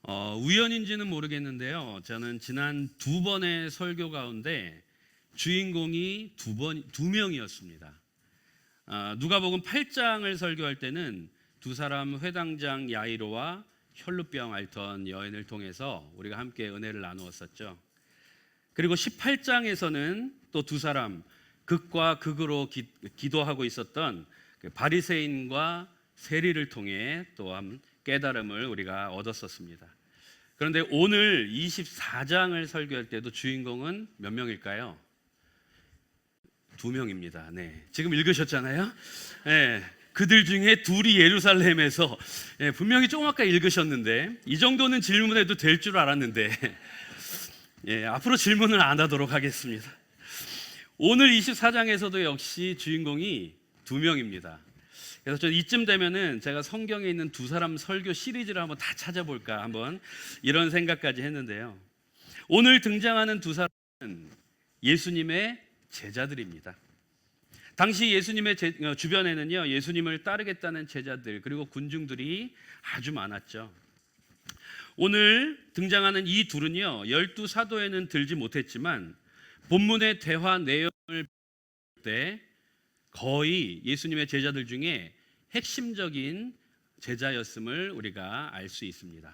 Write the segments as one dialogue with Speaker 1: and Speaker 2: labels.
Speaker 1: 우연인지는 모르겠는데요. 저는 지난 두 번의 설교 가운데 주인공이 두 명이었습니다. 누가복음 8장을 설교할 때는 두 사람 회당장 야이로와 혈루병 앓던 여인을 통해서 우리가 함께 은혜를 나누었었죠. 그리고 18장에서는 또 두 사람 극과 극으로 기도하고 있었던 바리새인과 세리를 통해 또한 깨달음을 우리가 얻었었습니다. 그런데 오늘 24장을 설교할 때도 주인공은 몇 명일까요? 두 명입니다. 네, 지금 읽으셨잖아요. 네, 그들 중에 둘이 예루살렘에서 분명히 조금 아까 읽으셨는데 이 정도는 질문해도 될 줄 알았는데 앞으로 질문을 안 하도록 하겠습니다. 오늘 24장에서도 역시 주인공이 두 명입니다. 그래서 저 이쯤 되면은 제가 성경에 있는 두 사람 설교 시리즈를 한번 다 찾아볼까 한번 이런 생각까지 했는데요. 오늘 등장하는 두 사람은 예수님의 제자들입니다. 당시 예수님의 주변에는요, 예수님을 따르겠다는 제자들 그리고 군중들이 아주 많았죠. 오늘 등장하는 이 둘은요, 12사도에는 들지 못했지만 본문의 대화 내용을 볼 때 거의 예수님의 제자들 중에 핵심적인 제자였음을 우리가 알 수 있습니다.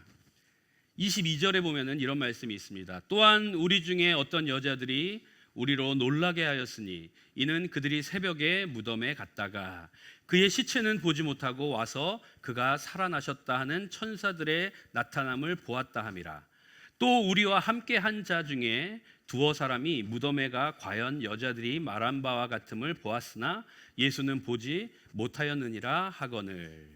Speaker 1: 22절에 보면은 이런 말씀이 있습니다. 또한 우리 중에 어떤 여자들이 우리로 놀라게 하였으니 이는 그들이 새벽에 무덤에 갔다가 그의 시체는 보지 못하고 와서 그가 살아나셨다 하는 천사들의 나타남을 보았다 함이라. 또 우리와 함께 한 자 중에 두어 사람이 무덤에 가 과연 여자들이 말한 바와 같음을 보았으나 예수는 보지 못하였느니라 하거늘.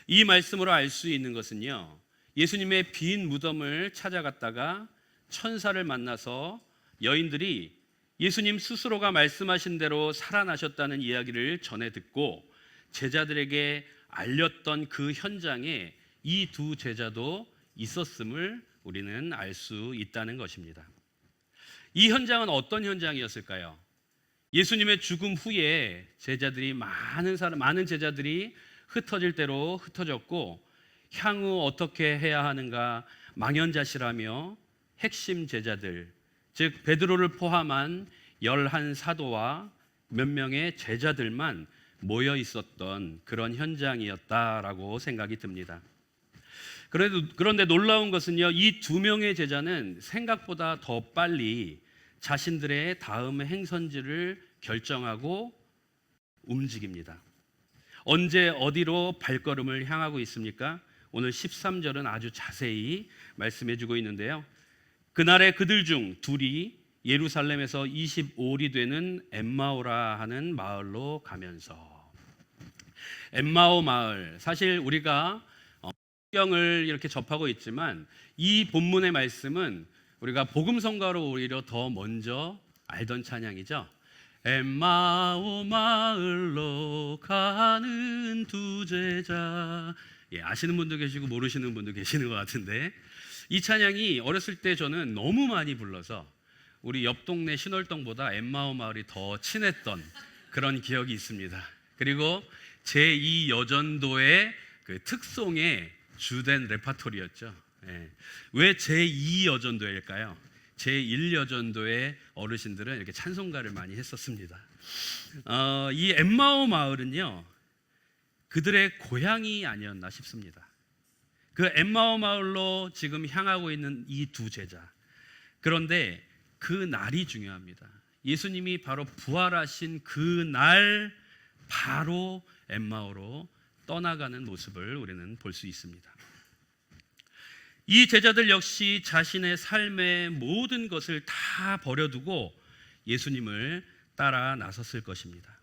Speaker 1: 이 말씀으로 알 수 있는 것은요, 예수님의 빈 무덤을 찾아갔다가 천사를 만나서 여인들이 예수님 스스로가 말씀하신 대로 살아나셨다는 이야기를 전해 듣고 제자들에게 알렸던 그 현장에 이 두 제자도 있었음을 우리는 알 수 있다는 것입니다. 이 현장은 어떤 현장이었을까요? 예수님의 죽음 후에 제자들이 많은 제자들이 흩어질 대로 흩어졌고 향후 어떻게 해야 하는가 망연자실하며 핵심 제자들, 즉 베드로를 포함한 11사도와 몇 명의 제자들만 모여 있었던 그런 현장이었다라고 생각이 듭니다. 그런데 놀라운 것은요, 이 두 명의 제자는 생각보다 더 빨리 자신들의 다음 행선지를 결정하고 움직입니다. 언제 어디로 발걸음을 향하고 있습니까? 오늘 13절은 아주 자세히 말씀해주고 있는데요. 그날에 그들 중 둘이 예루살렘에서 25리 되는 엠마오라 하는 마을로 가면서, 엠마오 마을, 사실 우리가 성경을 이렇게 접하고 있지만 이 본문의 말씀은 우리가 복음성가로 오히려 더 먼저 알던 찬양이죠. 엠마오 마을로 가는 두 제자. 아시는 분도 계시고 모르시는 분도 계시는 것 같은데 이 찬양이 어렸을 때 저는 너무 많이 불러서 우리 옆 동네 신월동보다 엠마오 마을이 더 친했던 그런 기억이 있습니다. 그리고 제2여전도의 그 특송에 주된 레파토리였죠. 왜 제2여전도일까요? 제1여전도의 어르신들은 이렇게 찬송가를 많이 했었습니다. 이 엠마오 마을은요, 그들의 고향이 아니었나 싶습니다. 그 엠마오 마을로 지금 향하고 있는 이 두 제자. 그런데 그 날이 중요합니다. 예수님이 바로 부활하신 그 날 바로 엠마오로 떠나가는 모습을 우리는 볼 수 있습니다. 이 제자들 역시 자신의 삶의 모든 것을 다 버려두고 예수님을 따라 나섰을 것입니다.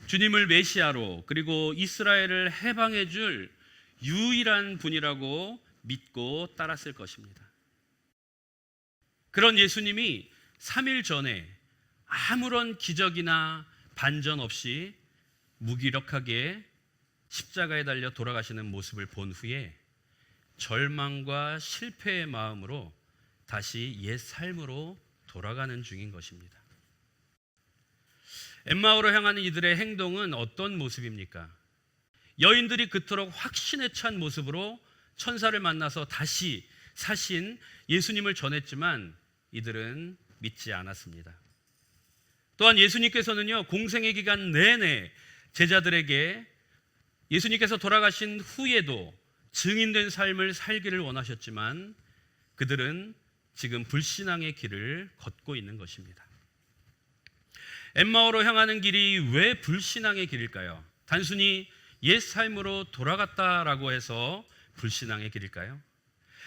Speaker 1: 주님을 메시아로 그리고 이스라엘을 해방해 줄 유일한 분이라고 믿고 따랐을 것입니다. 그런 예수님이 3일 전에 아무런 기적이나 반전 없이 무기력하게 십자가에 달려 돌아가시는 모습을 본 후에 절망과 실패의 마음으로 다시 옛 삶으로 돌아가는 중인 것입니다. 엠마오로 향하는 이들의 행동은 어떤 모습입니까? 여인들이 그토록 확신에 찬 모습으로 천사를 만나서 다시 사신 예수님을 전했지만 이들은 믿지 않았습니다. 또한 예수님께서는요, 공생의 기간 내내 제자들에게 예수님께서 돌아가신 후에도 증인된 삶을 살기를 원하셨지만 그들은 지금 불신앙의 길을 걷고 있는 것입니다. 엠마오로 향하는 길이 왜 불신앙의 길일까요? 단순히 옛 삶으로 돌아갔다라고 해서 불신앙의 길일까요?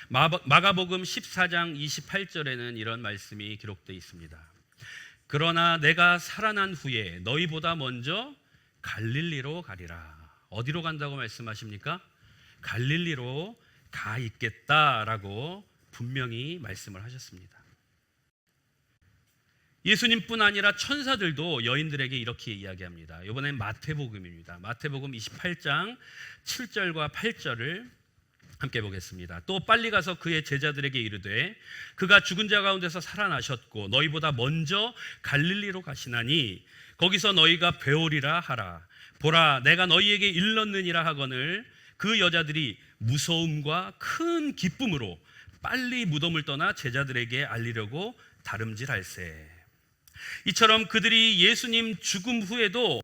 Speaker 1: 마가복음 14장 28절에는 이런 말씀이 기록되어 있습니다. 그러나 내가 살아난 후에 너희보다 먼저 갈릴리로 가리라. 어디로 간다고 말씀하십니까? 갈릴리로 가 있겠다라고 분명히 말씀을 하셨습니다. 예수님뿐 아니라 천사들도 여인들에게 이렇게 이야기합니다. 이번엔 마태복음입니다. 마태복음 28장 7절과 8절을 함께 보겠습니다. 또 빨리 가서 그의 제자들에게 이르되 그가 죽은 자 가운데서 살아나셨고 너희보다 먼저 갈릴리로 가시나니 거기서 너희가 배우리라 하라. 보라, 내가 너희에게 일렀느니라 하거늘 그 여자들이 무서움과 큰 기쁨으로 빨리 무덤을 떠나 제자들에게 알리려고 다름질할세. 이처럼 그들이 예수님 죽음 후에도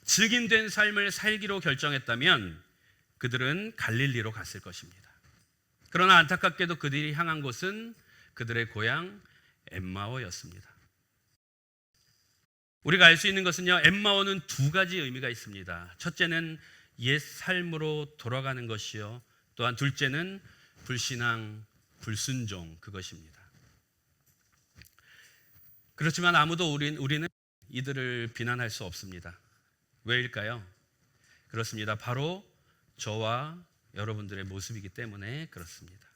Speaker 1: 증인된 삶을 살기로 결정했다면 그들은 갈릴리로 갔을 것입니다. 그러나 안타깝게도 그들이 향한 곳은 그들의 고향 엠마오였습니다. 우리가 알 수 있는 것은요, 엠마오는 두 가지 의미가 있습니다. 첫째는 옛 삶으로 돌아가는 것이요, 또한 둘째는 불신앙, 불순종, 그것입니다. 그렇지만 아무도 우리는 이들을 비난할 수 없습니다. 왜일까요? 그렇습니다. 바로 저와 여러분들의 모습이기 때문에 그렇습니다.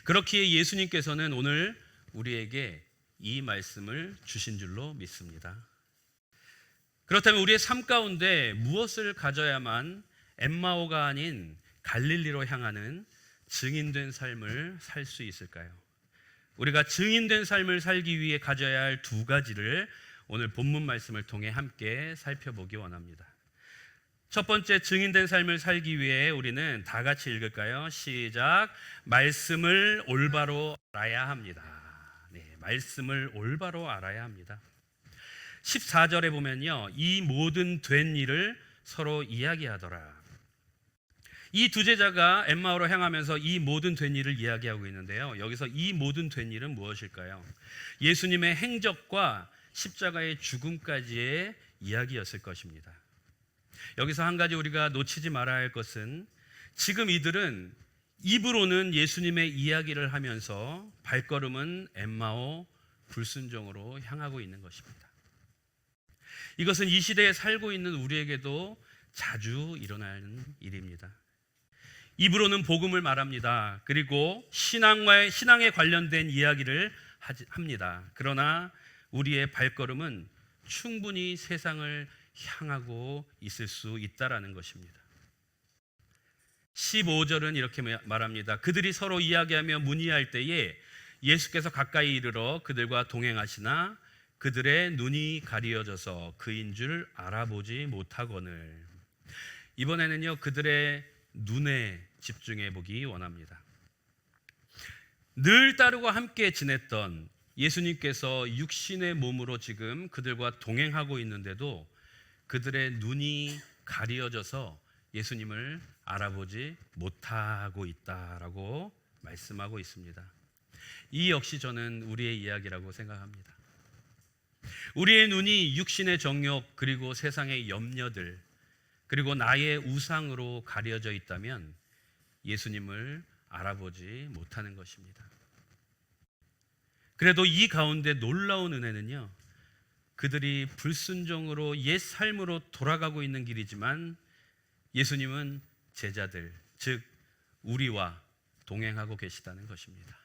Speaker 1: 그렇기에 예수님께서는 오늘 우리에게 이 말씀을 주신 줄로 믿습니다. 그렇다면 우리의 삶 가운데 무엇을 가져야만 엠마오가 아닌 갈릴리로 향하는 증인된 삶을 살 수 있을까요? 우리가 증인된 삶을 살기 위해 가져야 할 두 가지를 오늘 본문 말씀을 통해 함께 살펴보기 원합니다. 첫 번째, 증인된 삶을 살기 위해 우리는 다 같이 읽을까요? 시작. 말씀을 올바로 알아야 합니다. 네, 말씀을 올바로 알아야 합니다. 14절에 보면요, 이 모든 된 일을 서로 이야기하더라. 이 두 제자가 엠마오로 향하면서 이 모든 된 일을 이야기하고 있는데요, 여기서 이 모든 된 일은 무엇일까요? 예수님의 행적과 십자가의 죽음까지의 이야기였을 것입니다. 여기서 한 가지 우리가 놓치지 말아야 할 것은 지금 이들은 입으로는 예수님의 이야기를 하면서 발걸음은 엠마오 불순종으로 향하고 있는 것입니다. 이것은 이 시대에 살고 있는 우리에게도 자주 일어나는 일입니다. 입으로는 복음을 말합니다. 그리고 신앙에 관련된 이야기를 합니다. 그러나 우리의 발걸음은 충분히 세상을 향하고 있을 수 있다라는 것입니다. 15절은 이렇게 말합니다. 그들이 서로 이야기하며 문의할 때에 예수께서 가까이 이르러 그들과 동행하시나 그들의 눈이 가리어져서 그인 줄 알아보지 못하거늘. 이번에는요, 그들의 눈에 집중해 보기 원합니다. 늘 따르고 함께 지냈던 예수님께서 육신의 몸으로 지금 그들과 동행하고 있는데도 그들의 눈이 가리어져서 예수님을 알아보지 못하고 있다라고 말씀하고 있습니다. 이 역시 저는 우리의 이야기라고 생각합니다. 우리의 눈이 육신의 정욕, 그리고 세상의 염려들, 그리고 나의 우상으로 가려져 있다면 예수님을 알아보지 못하는 것입니다. 그래도 이 가운데 놀라운 은혜는요, 그들이 불순종으로 옛 삶으로 돌아가고 있는 길이지만 예수님은 제자들, 즉 우리와 동행하고 계시다는 것입니다.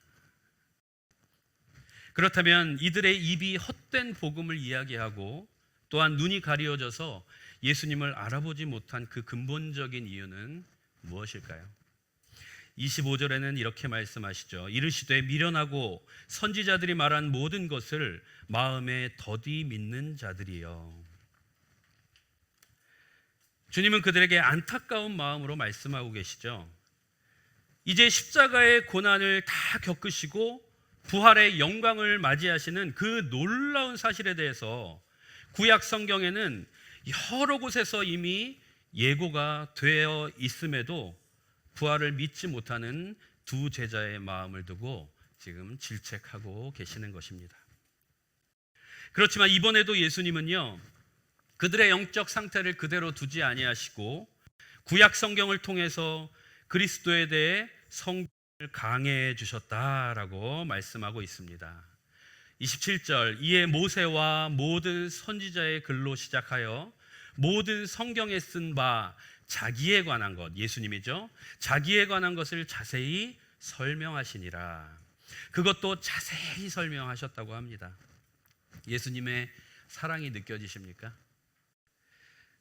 Speaker 1: 그렇다면 이들의 입이 헛된 복음을 이야기하고 또한 눈이 가리어져서 예수님을 알아보지 못한 그 근본적인 이유는 무엇일까요? 25절에는 이렇게 말씀하시죠. 이르시되 미련하고 선지자들이 말한 모든 것을 마음에 더디 믿는 자들이여. 주님은 그들에게 안타까운 마음으로 말씀하고 계시죠. 이제 십자가의 고난을 다 겪으시고 부활의 영광을 맞이하시는 그 놀라운 사실에 대해서 구약 성경에는 여러 곳에서 이미 예고가 되어 있음에도 부활을 믿지 못하는 두 제자의 마음을 두고 지금 질책하고 계시는 것입니다. 그렇지만 이번에도 예수님은요, 그들의 영적 상태를 그대로 두지 아니하시고 구약 성경을 통해서 그리스도에 대해 성경을 강해해 주셨다라고 말씀하고 있습니다. 27절, 이에 모세와 모든 선지자의 글로 시작하여 모든 성경에 쓴 바 자기에 관한 것, 예수님이죠, 자기에 관한 것을 자세히 설명하시니라. 그것도 자세히 설명하셨다고 합니다. 예수님의 사랑이 느껴지십니까?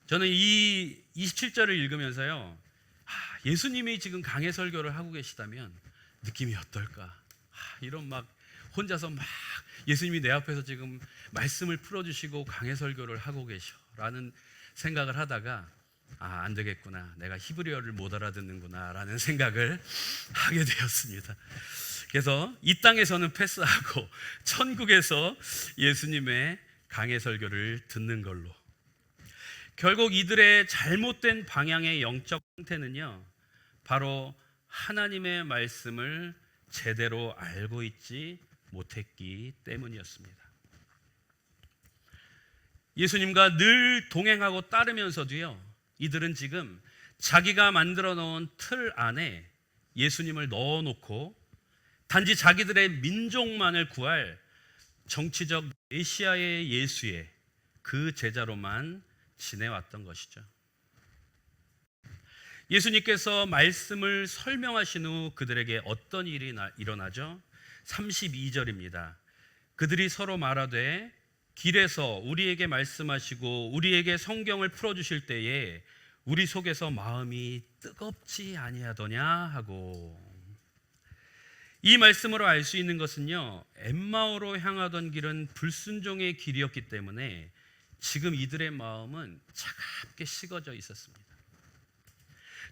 Speaker 1: 저는 이 27절을 읽으면서요, 예수님이 지금 강해 설교를 하고 계시다면 느낌이 어떨까? 이런 막 혼자서 막 예수님이 내 앞에서 지금 말씀을 풀어주시고 강해 설교를 하고 계셔 라는 생각을 하다가 안 되겠구나, 내가 히브리어를 못 알아듣는구나 라는 생각을 하게 되었습니다. 그래서 이 땅에서는 패스하고 천국에서 예수님의 강해 설교를 듣는 걸로. 결국 이들의 잘못된 방향의 영적 상태는요, 바로 하나님의 말씀을 제대로 알고 있지 못했기 때문이었습니다. 예수님과 늘 동행하고 따르면서도요, 이들은 지금 자기가 만들어 놓은 틀 안에 예수님을 넣어놓고 단지 자기들의 민족만을 구할 정치적 메시아의 예수의 그 제자로만 지내왔던 것이죠. 예수님께서 말씀을 설명하신 후 그들에게 어떤 일이 일어나죠? 32절입니다. 그들이 서로 말하되 길에서 우리에게 말씀하시고 우리에게 성경을 풀어주실 때에 우리 속에서 마음이 뜨겁지 아니하더냐 하고. 이 말씀으로 알 수 있는 것은요, 엠마오로 향하던 길은 불순종의 길이었기 때문에 지금 이들의 마음은 차갑게 식어져 있었습니다.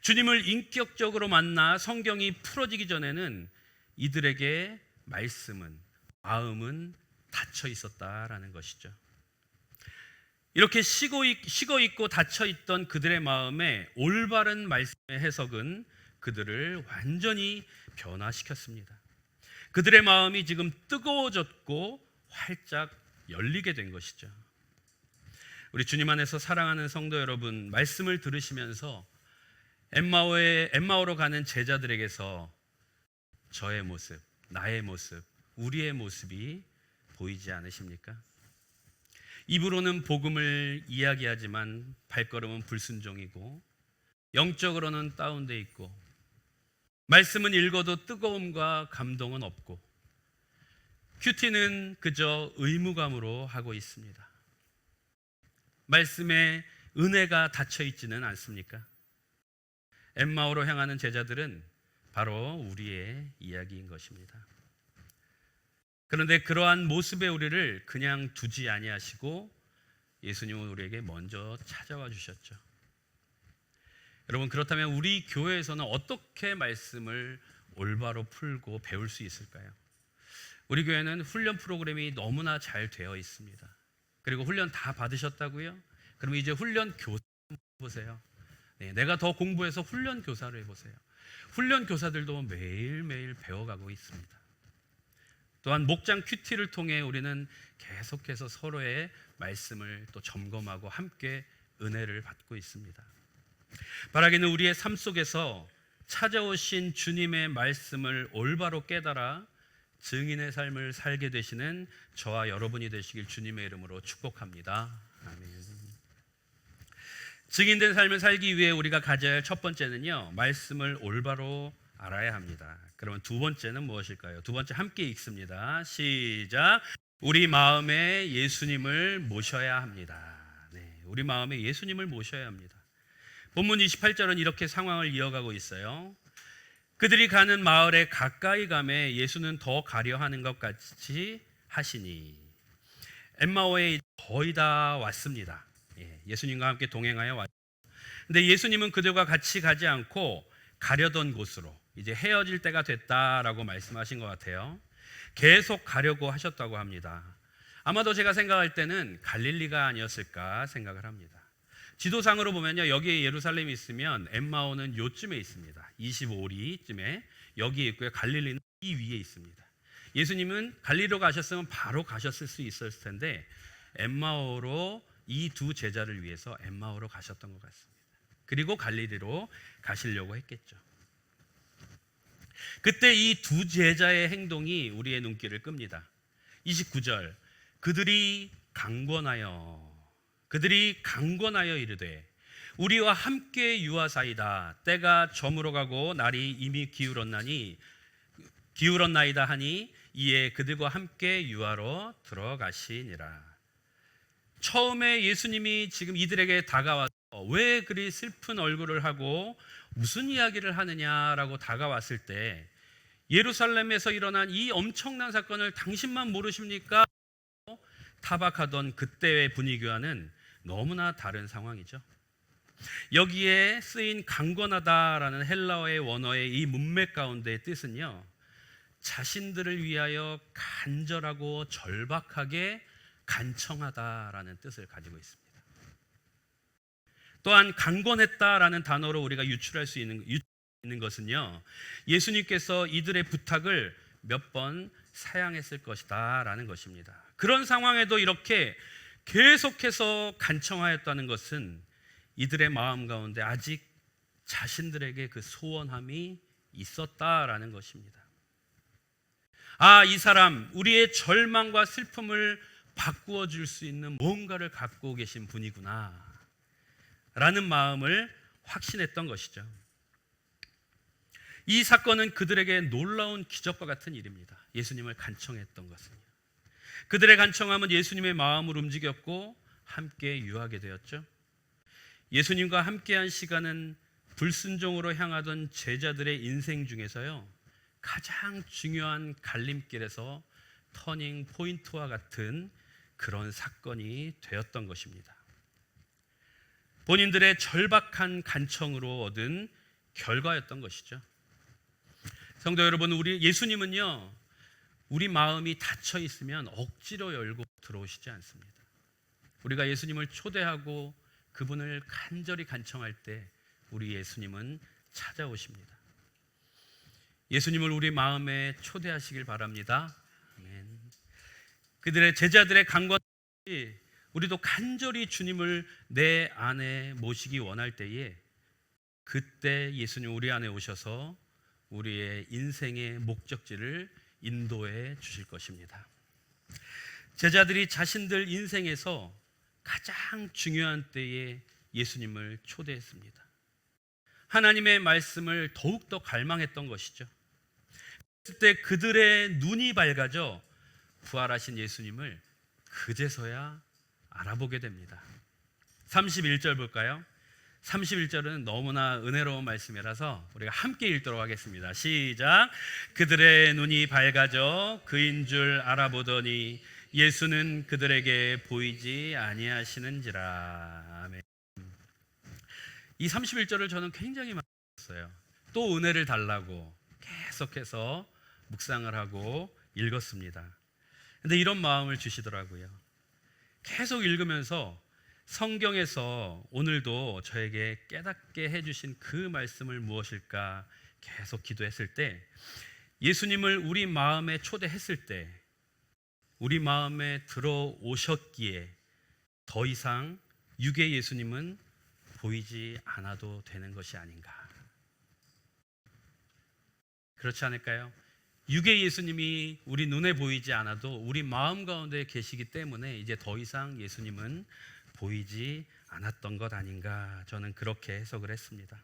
Speaker 1: 주님을 인격적으로 만나 성경이 풀어지기 전에는 이들에게 말씀은, 마음은 닫혀 있었다라는 것이죠. 이렇게 식어 있고 닫혀 있던 그들의 마음에 올바른 말씀의 해석은 그들을 완전히 변화시켰습니다. 그들의 마음이 지금 뜨거워졌고 활짝 열리게 된 것이죠. 우리 주님 안에서 사랑하는 성도 여러분, 말씀을 들으시면서 엠마오로 가는 제자들에게서 저의 모습, 나의 모습, 우리의 모습이 보이지 않으십니까? 입으로는 복음을 이야기하지만 발걸음은 불순종이고 영적으로는 다운돼 있고 말씀은 읽어도 뜨거움과 감동은 없고 큐티는 그저 의무감으로 하고 있습니다. 말씀에 은혜가 닫혀 있지는 않습니까? 엠마오로 향하는 제자들은 바로 우리의 이야기인 것입니다. 그런데 그러한 모습의 우리를 그냥 두지 아니하시고 예수님은 우리에게 먼저 찾아와 주셨죠. 여러분, 그렇다면 우리 교회에서는 어떻게 말씀을 올바로 풀고 배울 수 있을까요? 우리 교회는 훈련 프로그램이 너무나 잘 되어 있습니다. 그리고 훈련 다 받으셨다고요? 그럼 이제 훈련 교사 해보세요. 내가 더 공부해서 훈련 교사를 해보세요. 훈련 교사들도 매일매일 배워가고 있습니다. 또한 목장 큐티를 통해 우리는 계속해서 서로의 말씀을 또 점검하고 함께 은혜를 받고 있습니다. 바라기는 우리의 삶 속에서 찾아오신 주님의 말씀을 올바로 깨달아 증인의 삶을 살게 되시는 저와 여러분이 되시길 주님의 이름으로 축복합니다. 아멘. 증인된 삶을 살기 위해 우리가 가져야 할 첫 번째는요, 말씀을 올바로 알아야 합니다. 그러면 두 번째는 무엇일까요? 두 번째 함께 읽습니다. 시작. 우리 마음에 예수님을 모셔야 합니다. 네, 우리 마음에 예수님을 모셔야 합니다. 본문 28절은 이렇게 상황을 이어가고 있어요. 그들이 가는 마을에 가까이 가매 예수는 더 가려 하는 것 같이 하시니. 엠마오에 거의 다 왔습니다. 예수님과 함께 동행하여 왔죠. 근데 예수님은 그들과 같이 가지 않고 가려던 곳으로, 이제 헤어질 때가 됐다라고 말씀하신 것 같아요. 계속 가려고 하셨다고 합니다. 아마도 제가 생각할 때는 갈릴리가 아니었을까 생각을 합니다. 지도상으로 보면요, 여기 예루살렘이 있으면 엠마오는 요쯤에 있습니다. 25리쯤에 여기에 있고요. 갈릴리는 이 위에 있습니다. 예수님은 갈릴리로 가셨으면 바로 가셨을 수 있었을 텐데 엠마오로 이 두 제자를 위해서 엠마오로 가셨던 것 같습니다. 그리고 갈릴리로 가시려고 했겠죠. 그때 이 두 제자의 행동이 우리의 눈길을 끕니다. 29절, 그들이 강권하여 이르되 우리와 함께 유하사이다. 때가 저물어 가고 날이 이미 기울었나이다 하니 이에 그들과 함께 유하로 들어가시니라. 처음에 예수님이 지금 이들에게 다가와서 왜 그리 슬픈 얼굴을 하고 무슨 이야기를 하느냐라고 다가왔을 때 예루살렘에서 일어난 이 엄청난 사건을 당신만 모르십니까? 타박하던 그때의 분위기와는 너무나 다른 상황이죠. 여기에 쓰인 강권하다라는 헬라어의 원어의 이 문맥 가운데의 뜻은요, 자신들을 위하여 간절하고 절박하게 간청하다라는 뜻을 가지고 있습니다. 또한 강권했다라는 단어로 우리가 유출할 수 있는 것은요, 예수님께서 이들의 부탁을 몇 번 사양했을 것이다 라는 것입니다. 그런 상황에도 이렇게 계속해서 간청하였다는 것은 이들의 마음 가운데 아직 자신들에게 그 소원함이 있었다라는 것입니다. 아, 이 사람 우리의 절망과 슬픔을 바꾸어 줄 수 있는 뭔가를 갖고 계신 분이구나 라는 마음을 확신했던 것이죠. 이 사건은 그들에게 놀라운 기적과 같은 일입니다. 예수님을 간청했던 것은요. 그들의 간청함은 예수님의 마음을 움직였고 함께 유하게 되었죠. 예수님과 함께한 시간은 불순종으로 향하던 제자들의 인생 중에서요, 가장 중요한 갈림길에서 터닝 포인트와 같은 그런 사건이 되었던 것입니다. 본인들의 절박한 간청으로 얻은 결과였던 것이죠. 성도 여러분, 예수님은요, 우리 마음이 닫혀 있으면 억지로 열고 들어오시지 않습니다. 우리가 예수님을 초대하고 그분을 간절히 간청할 때 우리 예수님은 찾아오십니다. 예수님을 우리 마음에 초대하시길 바랍니다. 아멘. 그들의 제자들의 강권이 우리도 간절히 주님을 내 안에 모시기 원할 때에 그때 예수님 우리 안에 오셔서 우리의 인생의 목적지를 인도해 주실 것입니다. 제자들이 자신들 인생에서 가장 중요한 때에 예수님을 초대했습니다. 하나님의 말씀을 더욱더 갈망했던 것이죠. 그때 그들의 눈이 밝아져 부활하신 예수님을 그제서야 알아보게 됩니다. 31절 볼까요? 31절은 너무나 은혜로운 말씀이라서 우리가 함께 읽도록 하겠습니다. 시작. 그들의 눈이 밝아져 그인 줄 알아보더니 예수는 그들에게 보이지 아니하시는지라. 아멘. 이 31절을 저는 굉장히 많이 읽었어요. 또 은혜를 달라고 계속해서 묵상을 하고 읽었습니다. 근데 이런 마음을 주시더라고요. 계속 읽으면서 성경에서 오늘도 저에게 깨닫게 해주신 그 말씀을 무엇일까 계속 기도했을 때, 예수님을 우리 마음에 초대했을 때 우리 마음에 들어오셨기에 더 이상 육의 예수님은 보이지 않아도 되는 것이 아닌가. 그렇지 않을까요? 육의 예수님이 우리 눈에 보이지 않아도 우리 마음 가운데 계시기 때문에 이제 더 이상 예수님은 보이지 않았던 것 아닌가, 저는 그렇게 해석을 했습니다.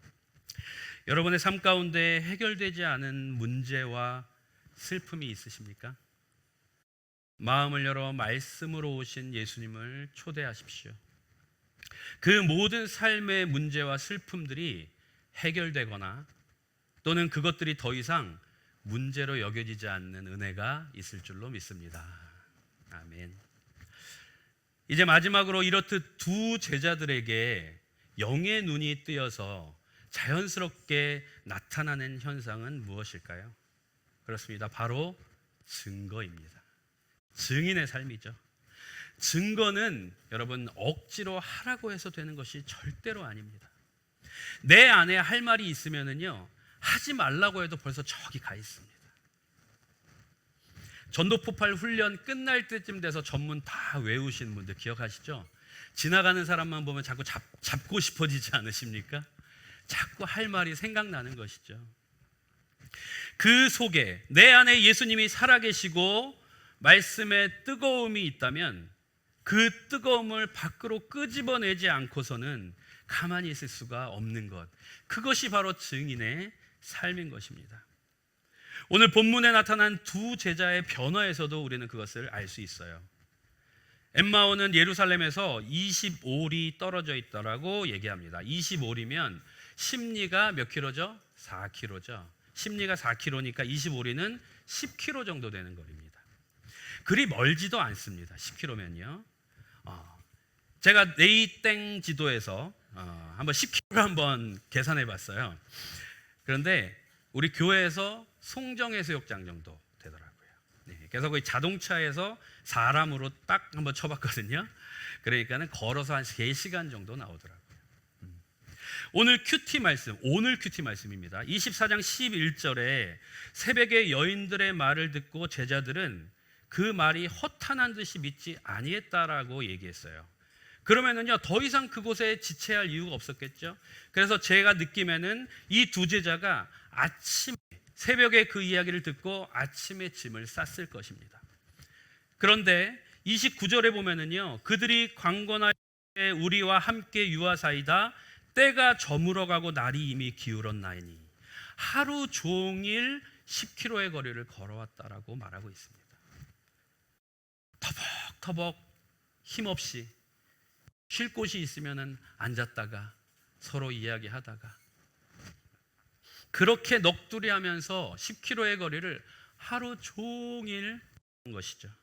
Speaker 1: 여러분의 삶 가운데 해결되지 않은 문제와 슬픔이 있으십니까? 마음을 열어 말씀으로 오신 예수님을 초대하십시오. 그 모든 삶의 문제와 슬픔들이 해결되거나 또는 그것들이 더 이상 문제로 여겨지지 않는 은혜가 있을 줄로 믿습니다. 아멘. 이제 마지막으로 이렇듯 두 제자들에게 영의 눈이 뜨여서 자연스럽게 나타나는 현상은 무엇일까요? 그렇습니다. 바로 증거입니다. 증인의 삶이죠. 증거는 여러분 억지로 하라고 해서 되는 것이 절대로 아닙니다. 내 안에 할 말이 있으면은요, 하지 말라고 해도 벌써 저기 가 있습니다. 전도폭발 훈련 끝날 때쯤 돼서 전문 다 외우신 분들 기억하시죠? 지나가는 사람만 보면 자꾸 잡고 싶어지지 않으십니까? 자꾸 할 말이 생각나는 것이죠. 그 속에 내 안에 예수님이 살아계시고 말씀에 뜨거움이 있다면 그 뜨거움을 밖으로 끄집어내지 않고서는 가만히 있을 수가 없는 것, 그것이 바로 증인의 삶인 것입니다. 오늘 본문에 나타난 두 제자의 변화에서도 우리는 그것을 알 수 있어요. 엠마오는 예루살렘에서 25리 떨어져 있더라고 얘기합니다. 25리면 심리가 몇 킬로죠? 4킬로죠. 심리가 4킬로니까 25리는 10킬로 정도 되는 거리입니다. 그리 멀지도 않습니다. 10킬로면요. 제가 네이땡 지도에서 한번 10킬로 한번 계산해 봤어요. 그런데 우리 교회에서 송정해수욕장 정도 되더라고요. 네, 그래서 거의 자동차에서 사람으로 딱 한번 쳐봤거든요. 그러니까는 걸어서 한 3시간 정도 나오더라고요. 오늘 큐티 말씀입니다. 24장 11절에 새벽에 여인들의 말을 듣고 제자들은 그 말이 허탄한 듯이 믿지 아니했다라고 얘기했어요. 그러면은요, 더 이상 그곳에 지체할 이유가 없었겠죠. 그래서 제가 느낌에는 이 두 제자가 새벽에 그 이야기를 듣고 아침에 짐을 쌌을 것입니다. 그런데 29절에 보면은요, 그들이 강권하여 우리와 함께 유하사이다. 때가 저물어가고 날이 이미 기울었나이니 하루 종일 10km의 거리를 걸어왔다라고 말하고 있습니다. 터벅터벅 힘없이 쉴 곳이 있으면 앉았다가 서로 이야기하다가 그렇게 넋두리하면서 10km의 거리를 하루 종일 한 것이죠.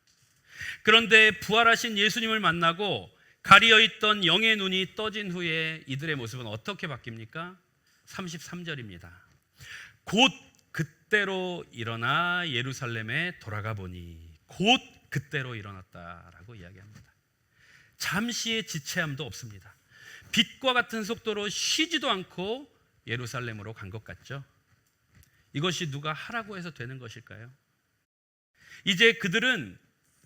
Speaker 1: 그런데 부활하신 예수님을 만나고 가리어있던 영의 눈이 떠진 후에 이들의 모습은 어떻게 바뀝니까? 33절입니다. 곧 그때로 일어나 예루살렘에 돌아가 보니 곧 그때로 일어났다라고 이야기합니다. 잠시의 지체함도 없습니다. 빛과 같은 속도로 쉬지도 않고 예루살렘으로 간 것 같죠? 이것이 누가 하라고 해서 되는 것일까요? 이제 그들은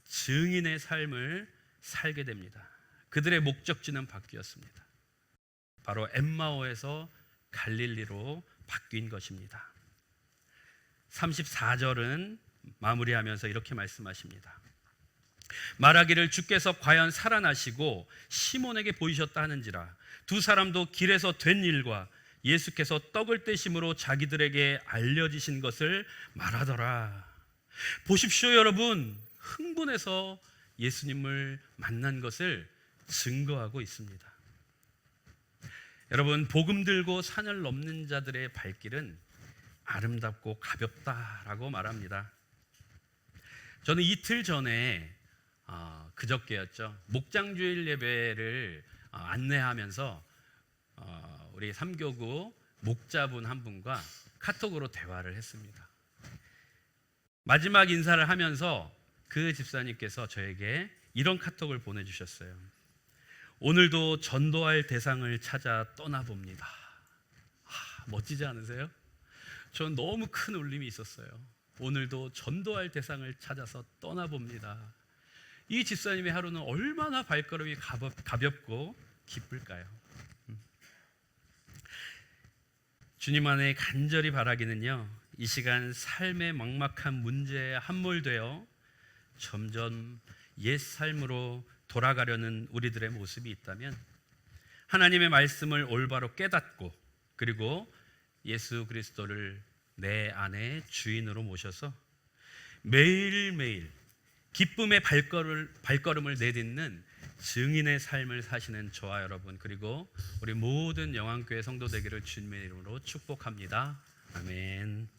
Speaker 1: 증인의 삶을 살게 됩니다. 그들의 목적지는 바뀌었습니다. 바로 엠마오에서 갈릴리로 바뀐 것입니다. 34절은 마무리하면서 이렇게 말씀하십니다. 말하기를 주께서 과연 살아나시고 시몬에게 보이셨다 하는지라. 두 사람도 길에서 된 일과 예수께서 떡을 떼심으로 자기들에게 알려지신 것을 말하더라. 보십시오, 여러분. 흥분해서 예수님을 만난 것을 증거하고 있습니다. 여러분, 복음 들고 산을 넘는 자들의 발길은 아름답고 가볍다라고 말합니다. 저는 이틀 전에 그저께였죠. 목장주일 예배를 안내하면서 우리 삼교구 목자분 한 분과 카톡으로 대화를 했습니다. 마지막 인사를 하면서 그 집사님께서 저에게 이런 카톡을 보내주셨어요. 오늘도 전도할 대상을 찾아 떠나봅니다. 멋지지 않으세요? 전 너무 큰 울림이 있었어요. 오늘도 전도할 대상을 찾아서 떠나봅니다. 이 집사님의 하루는 얼마나 발걸음이 가볍고 기쁠까요? 주님 안에 간절히 바라기는요, 이 시간 삶의 막막한 문제에 함몰되어 점점 옛 삶으로 돌아가려는 우리들의 모습이 있다면 하나님의 말씀을 올바로 깨닫고 그리고 예수 그리스도를 내 안에 주인으로 모셔서 매일매일 기쁨의 발걸음을 내딛는 증인의 삶을 사시는 저와 여러분 그리고 우리 모든 영안교회 성도 되기를 주님의 이름으로 축복합니다. 아멘.